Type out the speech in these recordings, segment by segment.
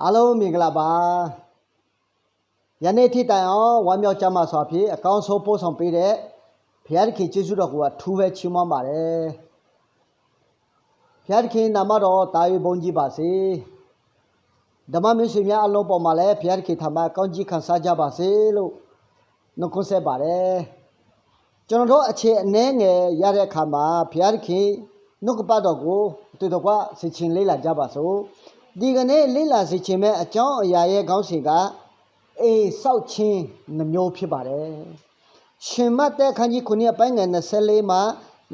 အားလုံးမင်္ဂလာပါယနေ့ထိတိုင်အောင်ဝမ်းမြောက်ကြမှာဆိုဖြစ်အကောင်းဆုံးပို့ဆောင်ပေးတဲ့ဘုရားသခင်ကျေးဇူးတော်ကိုထူးပဲချီးမွမ်းပါတယ်ဘုရားသခင်နာမတော်တာ၍ဘုန်းကြီးပါစေဓမ္မမင်းဆွေများအလုံးပေါ်မှာလည်းဘုရားသခင်ထာမကောင်းကြီးခံစားကြပါစေလို့နှုတ်ခွန်းဆက်ပါတယ်ကျွန်တော်တို့အခြေအနေငယ်ရတဲ့အခါမှာဘုရားသခင်နှုတ်ကပတ်တော်ကိုတူတော်ကဆင်ခြင်လေ့လာကြပါစို့ဒီကနေ့လေ့လာစေခြင်းမဲ့အကြောင်းအရာရဲ့ခေါင်းစဉ်ကအေဆောက်ချင်းနှမျိုးဖြစ်ပါတယ်ရှင်မတ်တဲ့ခန်းကြီး9အပိုင်းငယ်24မှာ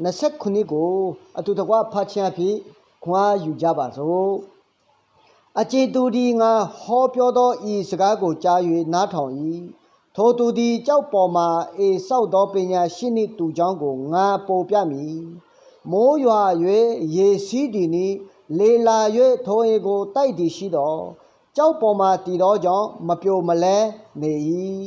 29ကိုအတူတကွဖတ်ချင်ဖြစ်ခွာယူကြပါစို့အကျေသူဒီငါဟောပြောသောဤစကားကိုကြား၍နားထောင်၏ထိုသူသည်ကြောက်ပေါ်မှာအေဆောက်သောပညာရှိနှင့်တူကြောင်းကိုငါပို့ပြမည်မိုးရွာ၍ရေစီးသည်နှင့်လေလာ၍ထိုအေကိုတိုက်သည်ရှိသောကြောက်ပေါ်မှာတည်သောကြောင့်မပြိုမလဲနေ၏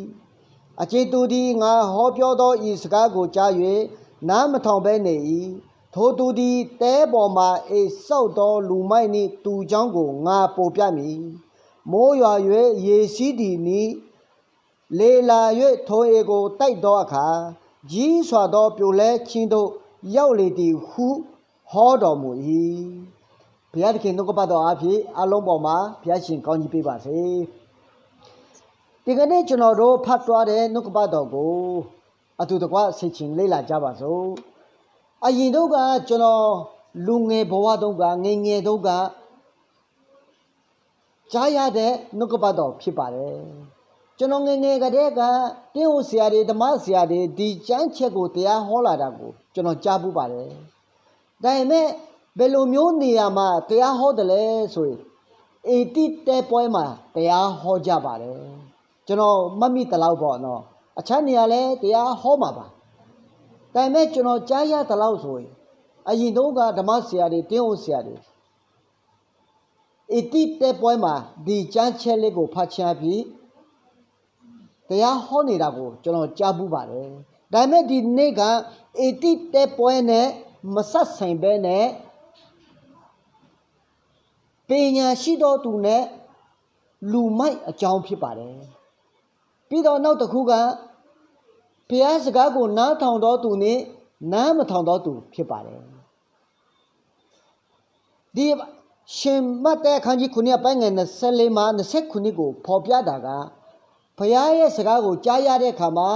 အကျေသူသည်ငါဟောပြောသောဤစကားကိုကြား၍နားမထောင်ဘဲနေ၏ထိုသူသည်တဲပေါ်မှာအေဆောက်သောလူမိုက်နှင့်တူကြောင်းကိုငါပို့ပြမည်မိုးရွာ၍ရေစီးသည်နှင့်လေလာ၍ထိုအေကိုတိုက်သောအခါကြီးစွာသောပြိုလဲခြင်းသို့ရောက်လေသည်ဟုဟောတော်မူ၏ဘုရားသခင်နှုတ်ကပတ်တော်အဖြစ်အလုံးပေါ်မှာဘုရားရှင်ကောင်းကြီးပေးပါစေဒီကနေ့ကျွန်တော်တို့ဖတ်သွားတဲ့နှုတ်ကပတ်တော်ကိုအတူတကွဆင်ခြင်လေ့လာကြပါစို့အရင်တော့ကကျွန်တော်လူငယ်ဘဝတုန်းကငယ်ငယ်တုန်းကကြားရတဲ့နှုတ်ကပတ်တော်ဖြစ်ပါတယ်ကျွန်တော်ငယ်ငယ်ကတည်းကတင်းဦးဆရာတွေဓမ္မဆရာတွေဒီကျမ်းချက်ကိုတရားဟောလာတာကိုကျွန်တော်ကြားပူးပါတယ်ဒါပေမဲ့ဘယ်လိုမျိုးနေရာမှာတရားဟောတယ်လဲဆိုရင်အေတိတဲပွဲမှာတရားဟောကြပါတယ်ကျွန်တော်မမိတလောက်ပေါ့နော်အခြားနေရာလဲတရားဟောမှာပါဒါပေမဲ့ကျွန်တော်ကြားရတလောက်ဆိုရင်အရင်တုန်းကဓမ္မဆရာတွေတင်းဦးဆရာတွေအေတိတဲပွဲမှာဒီကျမ်းချက်လေးကိုဖတ်ချပြီးတရားဟောနေတာကိုကျွန်တော်ကြားပူးပါတယ်ဒါပေမဲ့ဒီနေ့ကအေတိတဲပွဲနဲ့မဆက်ဆိုင်ဘဲနဲ့ပညာရှိတော်သူနဲ့လူမိုက်အကြောင်းဖြစ်ပါတယ်ပြီးတော့နောက်တစ်ခုကဘုရားစကားကိုနားထောင်တော်သူနဲ့နားမထောင်တော်သူဖြစ်ပါတယ်ဒီရှင်မတ်တဲ့ခန်းကြီး9အပိုင်းငယ်24မှာ29ကိုဖော်ပြတာကဘုရားရဲ့စကားကိုကြားရတဲ့အခါမှာ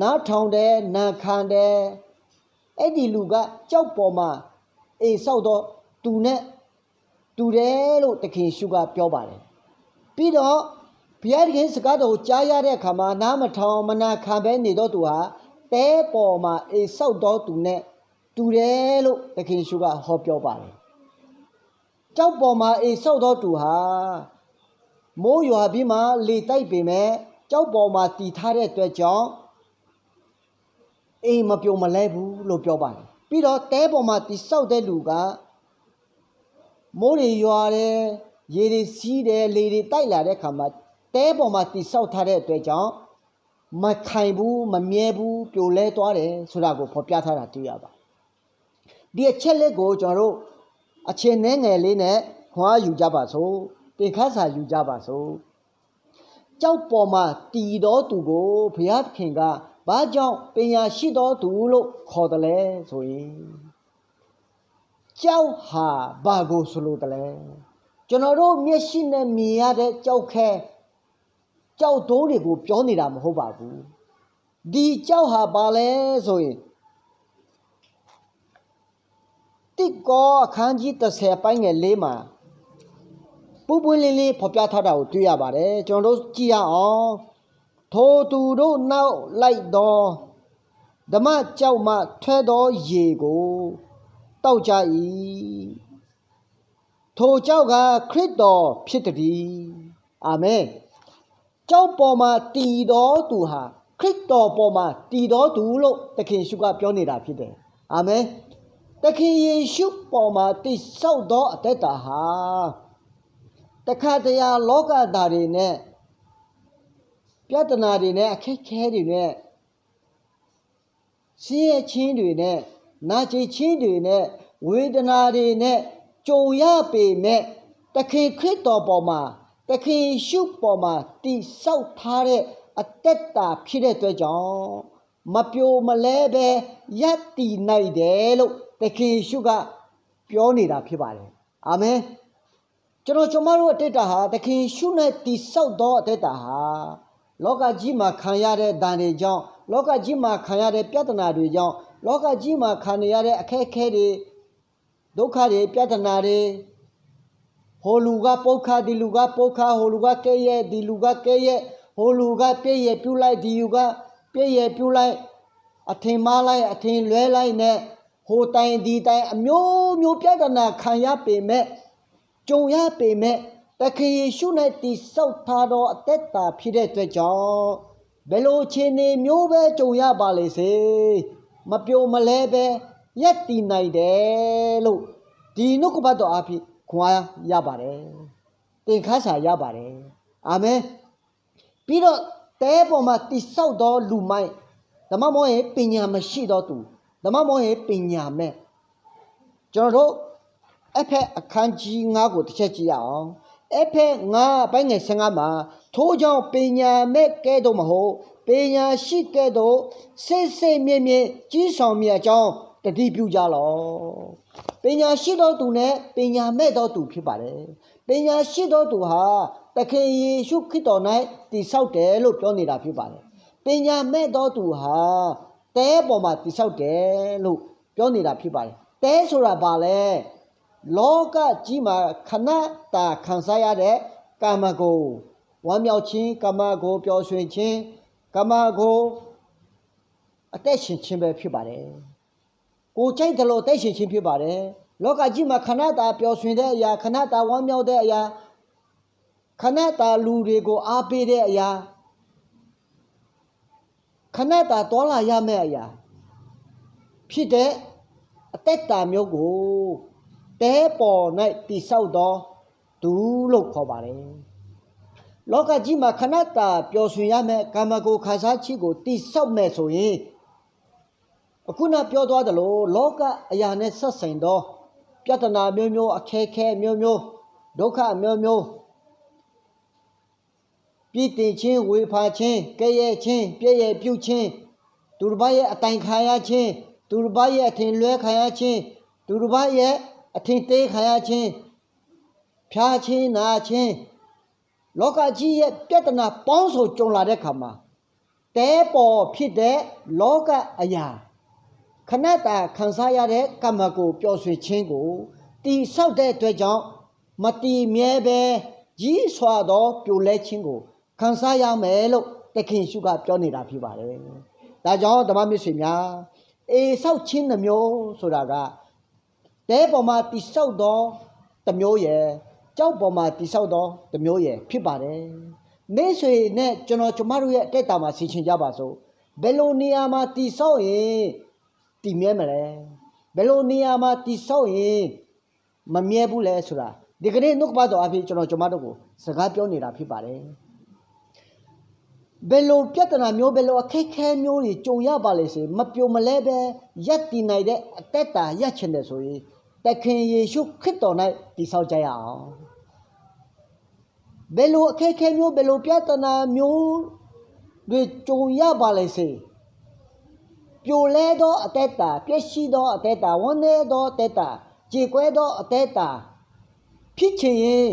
နားထောင်တယ်နားခံတယ်အဲ့ဒီလူကကြောက်ပေါ်မှာအေဆောက်တော့သူနဲ့တူတယ်လို့တခင်ရှုကပြောပါတယ်ပြီးတော့ဘုရားသခင်စကားတော်ကိုကြားရတဲ့အခါမှာနားမထောင်မနာခံဘဲနေတော့သူဟာတဲပေါ်မှာအေဆောက်တော့သူနဲ့တူတယ်လို့တခင်ရှုကဟောပြောပါတယ်ကြောက်ပေါ်မှာအေဆောက်တော့သူဟာမိုးရွာပြီးမှလေတိုက်ပေမဲ့ကြောက်ပေါ်မှာတည်ထားတဲ့အတွက်ကြောင့်အိမ်မပြုံမလဲဘူးလို့ပြောပါတယ်ပြီးတော့တဲပေါ်မှာတည်ဆောက်တဲ့လူကမိုးတွေရွာတယ်ရေတွေစီးတယ်လေတွေတိုက်လာတဲ့ခါမှာတဲပေါ်မှာတည်ဆောက်ထားတဲ့အတွက်ကြောင့်မခိုင်ဘူးမမြဲဘူးပြိုလဲသွားတယ်ဆိုတာကိုဖော်ပြထားတာတွေ့ရပါဒီအချက်လက်ကိုကျွန်တော်တို့အချိန်နဲ့ငယ်လေးနဲ့ခွာယူကြပါစို့တင်ခါစာယူကြပါစို့ကြောက်ပေါ်မှာတည်တော်သူကိုဘုရားခင်ကဘာကြောင့်ပညာရှိတော်သူလို့ခေါ်တယ်လဲဆိုရင်ကြောက်ဟာဘာကိုဆိုလို့တလဲကျွန်တော်တို့မျက်ရှိနဲ့မြင်ရတဲ့ကြောက်ခဲကြောက်တိုးတွေကိုပြောနေတာမဟုတ်ပါဘူးဒီကြောက်ဟာဘာလဲဆိုရင်တိကောအခန်းကြီး30ပိုင်းငယ်4မှာပူပွင့်လင်းလင်းဖော်ပြထားတာကိုတွေ့ရပါတယ်ကျွန်တော်တို့ကြည့်ရအောင်ထိုသူတို့နောက်လိုက်သောဓမ္မကြောက်မှထွက်သောရေကိုတောက်ကြ၏ထိုကြောက်ကခရစ်တော်ဖြစ်သည်အာမင်ကြောက်ပေါ်မှာတည်တော်သူဟာခရစ်တော်ပေါ်မှာတည်တော်သူလို့သခင်ရှုကပြောနေတာဖြစ်တယ်အာမင်သခင်ယေရှုပေါ်မှာတည်ဆောက်သောအသက်တာဟာတခါတရံလောကသားတွေနဲ့ပြဿနာတွေနဲ့အခက်အခဲတွေနဲ့ဆင်းရဲခြင်းတွေနဲ့နာကျင်ခြင်းတွေနဲ့ဝေဒနာတွေနဲ့ကြုံရပေမဲ့တခင်ခရစ်တော်ပေါ်မှာတ တခင်ရှုပေါ်မှာတိဆောက်ထားတဲ့အသက်တာဖြစ်တဲ့အတွက်ကြောင့်မပြိုမလဲပဲရပ်တည်နိုင်တယ်လို့တခင်ရှုကပြောနေတာဖြစ်ပါတယ်အာမင်ကျွန်တော်တို့အတက်တာဟာတခင်ရှုနဲ့တိဆောက်သောအတက်တာဟာလောကကြီးမှာခံရတဲ့ဒဏ်တွေကြောင့်လောကကြီးမှာခံရတဲ့ပြဿနာတွေကြောင့်လောကကြီးမှာခံရတဲ့အခက်အခဲတွေဒုက္ခတွေပြဿနာတွေဟိုလူကပုတ်ခါဒီလူကပုတ်ခါဟိုလူကကဲ့ရဲ့ဒီလူကကဲ့ရဲ့ဟိုလူကပြည့်ရဲ့ပြုတ်လိုက်ဒီလူကပြည့်ရဲ့ပြုတ်လိုက်အထင်မှားလိုက်အထင်လွဲလိုက်နဲ့ဟိုတိုင်ဒီတိုင်အမျိုးမျိုးပြဿနာခံရပေမဲ့ကြုံရပေမဲ့တခင်ယေရှုနဲ့တိဆောက်ထားသောအသက်တာဖြစ်တဲ့အတွက်ကြောင့်ဘယ်လိုခြေနေမျိုးပဲကြုံရပါလေစေမပြိုမလဲပဲရက်တည်နိုင်တယ်လို့ဒီနှုတ်ကပတ်တော်အဖြစ်ခွာရပါတယ်သင်ခါစာရပါတယ်အာမင်ပြီးတော့တဲပေါ်မှာတိဆောက်သောလူမိုက်ဓမ္မမောရဲ့ပညာမရှိသောသူဓမ္မမောရဲ့ပညာမဲ့ကျွန်တော်တို့အဖက်အခန်းကြီး9ကိုတစ်ချက်ကြည့်ရအောင်အဖက်9ပိုင်းငယ်15မှာထို့ကြောင့်ပညာမဲ့ကဲ့သို့မဟုတ်ပညာရှိကဲ့သို့စိတ်စိတ်မြင့်မြင့်ကြီးဆောင်မြတ်အကြောင်းတတိပြုကြလောပညာရှိသောသူနဲ့ပညာမဲ့သောသူဖြစ်ပါတယ်ပညာရှိသောသူဟာသခင်ယေရှုခရစ်တော်၌တည်ဆောက်တယ်လို့ပြောနေတာဖြစ်ပါတယ်ပညာမဲ့သောသူဟာတဲပေါ်မှာတည်ဆောက်တယ်လို့ပြောနေတာဖြစ်ပါတယ်တဲဆိုတာဘာလဲလောကကြီးမှာခဏတာခံစားရတဲ့ကာမဂုဏ်ဝမ်းမြောက်ခြင်းကာမဂုဏ်ပျော်ရွှင်ခြင်းကာမဂုဏ်အသက်ရှင်ခြင်းပဲဖြစ်ပါတယ်ကိုကြိုက်တယ်လို့အသက်ရှင်ခြင်းဖြစ်ပါတယ်လောကကြီးမှာခဏတာပျော်ရွှင်တဲ့အရာခဏတာဝမ်းမြောက်တဲ့အရာခဏတာလူတွေကိုအားပေးတဲ့အရာခဏတာတော်လာရမယ့်အရာဖြစ်တဲ့အသက်တာမျိုးကိုတဲပေါ်၌တိဆောက်သောသူလို့ခေါ်ပါတယ်လောကကြီးမှာခဏတာပျော်ရွှင်ရမယ့်ကာမဂုဏ်ခံစားချက်ကိုတိဆောက်မယ်ဆိုရင်အခုနပြောသွားတယ်လို့လောကအရာနဲ့ဆက်ဆိုင်သောပြဿနာမျိုးမျိုးအခက်အခဲမျိုးမျိုးဒုက္ခမျိုးမျိုးပြည့်တင်ခြင်းဝေဖန်ခြင်းကဲ့ရဲ့ခြင်းပြည့်ရဲ့ပြုခြင်းသူတစ်ပါးရဲ့အတိုင်ခံရခြင်းသူတစ်ပါးရဲ့အထင်လွဲခံရခြင်းသူတစ်ပါးရဲ့အထင်သေးခံရခြင်းဖြားခြင်းနာခြင်းလောကကြီးရဲ့ပြဿနာပေါင်းစုံကြုံလာတဲ့ခါမှာတဲပေါ်ဖြစ်တဲ့လောကအရာခဏတာခံစားရတဲ့ကမ္မကိုပျော်ရွှင်ခြင်းကိုတိဆောက်တဲ့အတွက်ကြောင့်မတည်မြဲပဲကြီးစွာသောပြိုလဲခြင်းကိုခံစားရမယ်လို့သခင်ရှုကပြောနေတာဖြစ်ပါတယ်။ဒါကြောင့်ဓမ္မမိတ်ဆွေများအေဆောက်ခြင်းနှမျိုးဆိုတာကတဲပေါ်မှာတိဆောက်သောတစ်မျိုးရဲ့ကြောက်ပေါ်မှာတိဆောက်သောတစ်မျိုးရဲ့ဖြစ်ပါတယ်။မိတ်ဆွေနဲ့ကျွန်တော်တို့ရဲ့အတက်တာမှာဆင်ခြင်ကြပါစို့ဘယ်လိုနေရာမှာတိဆောက်ရင်တည်မြဲမလဲဘယ်လိုနေရာမှာတိဆောက်ရင်မမြဲဘူးလဲဆိုတာဒီကနေ့နှုတ်ကပတ်တော်အဖြစ်ကျွန်တော်တို့ကိုစကားပြောနေတာဖြစ်ပါတယ်ဘယ်လိုပြဿနာမျိုးဘယ်လိုအခက်အခဲမျိုးတွေကြုံရပါလေစေမပြိုမလဲပဲရပ်တည်နိုင်တဲ့အသက်တာရပ်ချင်တယ်ဆိုရင်သခင်ယေရှုခရစ်တော်၌တည်ဆောက်ကြရအောင်ဘယ်လိုအခက်အခဲမျိုးဘယ်လိုပြဿနာမျိုးတွေကြုံရပါလေစေပြိုလဲသောအသက်တာပျက်စီးသောအသက်တာဝန်းနေသောအသက်တာကြေကွဲသောအသက်တာဖြစ်ချင်ရင်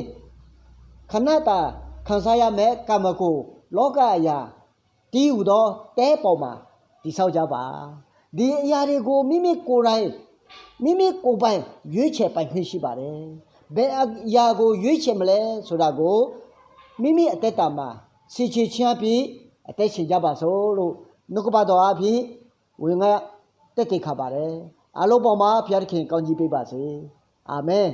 ခဏတာခံစားရမယ်ကာမဂုဏ်လောကအရာတီးဟူသောတဲပေါ်မှာတိဆောက်ကြပါဒီအရာတွေကိုမိမိကိုယ်တိုင်မိမိကိုယ်ပိုင်ရွေးချယ်ပိုင်ခွင့်ရှိပါတယ်ဘယ်အရာကိုရွေးချယ်မလဲဆိုတာကိုမိမိအသက်တာမှာစီချချမ်းပြီးအသက်ရှင်ကြပါစို့လို့နှုတ်ကပတ်တော်အဖြစ်ဝင်ကတက်ခါပါတယ်အလုံးပေါ်မှာဘုရားသခင်ကောင်းကြီးပေးပါစေအာမင်